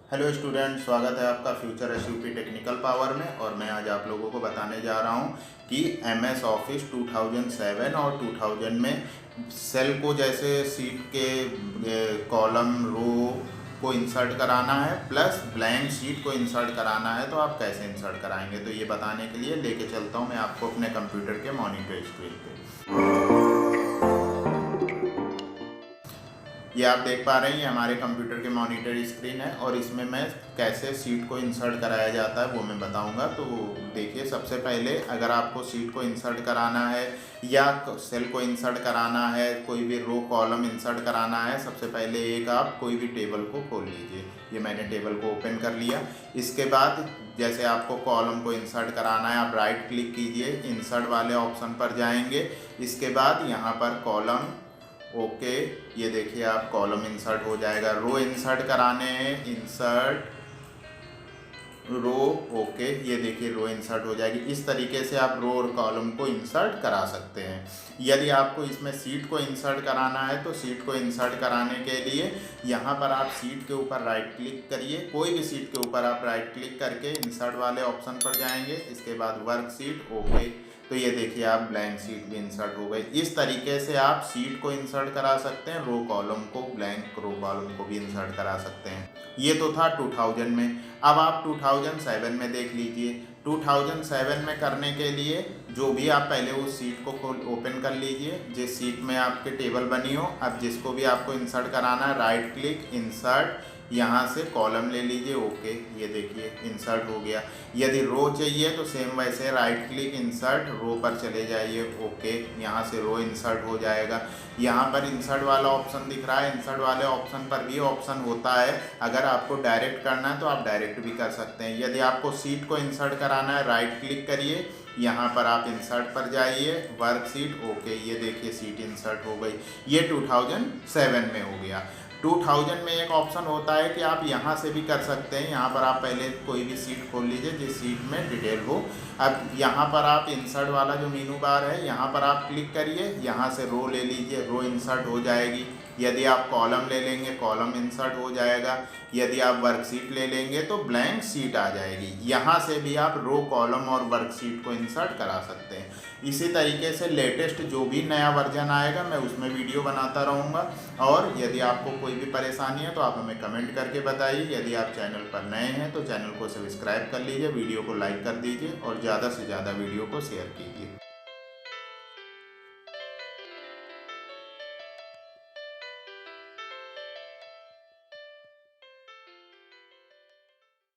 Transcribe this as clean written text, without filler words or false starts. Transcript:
Hello student, स्वागत है आपका फ्यूचर एसयूपी टेक्निकल पावर में। और मैं आज आप लोगों को बताने जा रहा हूं कि एमएस ऑफिस 2007 और 2000 में सेल को जैसे सीट के कॉलम रो को इंसर्ट कराना है प्लस ब्लैंक शीट को इंसर्ट कराना है, तो आप कैसे इंसर्ट कराएंगे, तो ये बताने के लिए लेके चलता हूँ मैं आपको अपने कंप्यूटर के मॉनिटर स्क्रीन पे। ये आप देख पा रहे हैं, ये हमारे कंप्यूटर के मॉनिटर स्क्रीन है और इसमें मैं कैसे सीट को इंसर्ट कराया जाता है वो मैं बताऊंगा। तो देखिए, सबसे पहले अगर आपको सीट को इंसर्ट कराना है या सेल को इंसर्ट कराना है, कोई भी रो कॉलम इंसर्ट कराना है, सबसे पहले एक आप कोई भी टेबल को खोल लीजिए। ये मैंने टेबल को ओपन कर लिया। इसके बाद जैसे आपको कॉलम को इंसर्ट कराना है, आप राइट क्लिक कीजिए, इंसर्ट वाले ऑप्शन पर जाएंगे। इसके बाद यहाँ पर कॉलम, ओके, ये देखिए आप कॉलम इंसर्ट हो जाएगा। रो इंसर्ट कराने हैं, इंसर्ट रो, ओके, ये देखिए रो इंसर्ट हो जाएगी। इस तरीके से आप रो और कॉलम को इंसर्ट करा सकते हैं। यदि आपको इसमें सीट को इंसर्ट कराना है तो सीट को इंसर्ट कराने के लिए यहाँ पर आप सीट के ऊपर राइट क्लिक करिए। कोई भी सीट के ऊपर आप राइट क्लिक करके इंसर्ट वाले ऑप्शन पर जाएंगे। इसके बाद वर्क सीट, ओके, तो ये देखिए आप ब्लैंक सीट भी इंसर्ट हो गई। इस तरीके से आप सीट को इंसर्ट करा सकते हैं, रो कॉलम को, ब्लैंक रो कॉलम को भी इंसर्ट करा सकते हैं। ये तो था 2000 में। अब आप 2007 में देख लीजिए। 2007 में करने के लिए जो भी आप पहले उस सीट को खोल ओपन कर लीजिए, जिस सीट में आपके टेबल बनी हो। अब जिसको भी आपको इंसर्ट कराना है, राइट क्लिक, इंसर्ट, यहाँ से कॉलम ले लीजिए, ओके, ये देखिए इंसर्ट हो गया। यदि रो चाहिए तो सेम वैसे राइट क्लिक, इंसर्ट, रो पर चले जाइए, ओके, यहाँ से रो इंसर्ट हो जाएगा। यहाँ पर इंसर्ट वाला ऑप्शन दिख रहा है, इंसर्ट वाले ऑप्शन पर भी ऑप्शन होता है। अगर आपको डायरेक्ट करना है तो आप डायरेक्ट भी कर सकते हैं। यदि आपको सीट को इंसर्ट कराना है, राइट क्लिक करिए, यहाँ पर आप इंसर्ट पर जाइए, वर्क सीट, ओके, ये देखिए सीट इंसर्ट हो गई। ये 2007 में हो गया। 2000 में एक ऑप्शन होता है कि आप यहाँ से भी कर सकते हैं। यहाँ पर आप पहले कोई भी सीट खोल लीजिए जिस सीट में डिटेल हो। अब यहाँ पर आप इंसर्ट वाला जो मेनू बार है, यहाँ पर आप क्लिक करिए, यहाँ से रो ले लीजिए, रो इंसर्ट हो जाएगी। यदि आप कॉलम ले लेंगे, कॉलम इंसर्ट हो जाएगा। यदि आप वर्कशीट ले लेंगे तो ब्लैंक शीट आ जाएगी। यहाँ से भी आप रो कॉलम और वर्कशीट को इंसर्ट करा सकते हैं। इसी तरीके से लेटेस्ट जो भी नया वर्जन आएगा मैं उसमें वीडियो बनाता रहूँगा। और यदि आपको कोई भी परेशानी है तो आप हमें कमेंट करके बताइए। यदि आप चैनल पर नए हैं तो चैनल को सब्सक्राइब कर लीजिए, वीडियो को लाइक कर दीजिए और ज़्यादा से ज़्यादा वीडियो को शेयर कीजिए।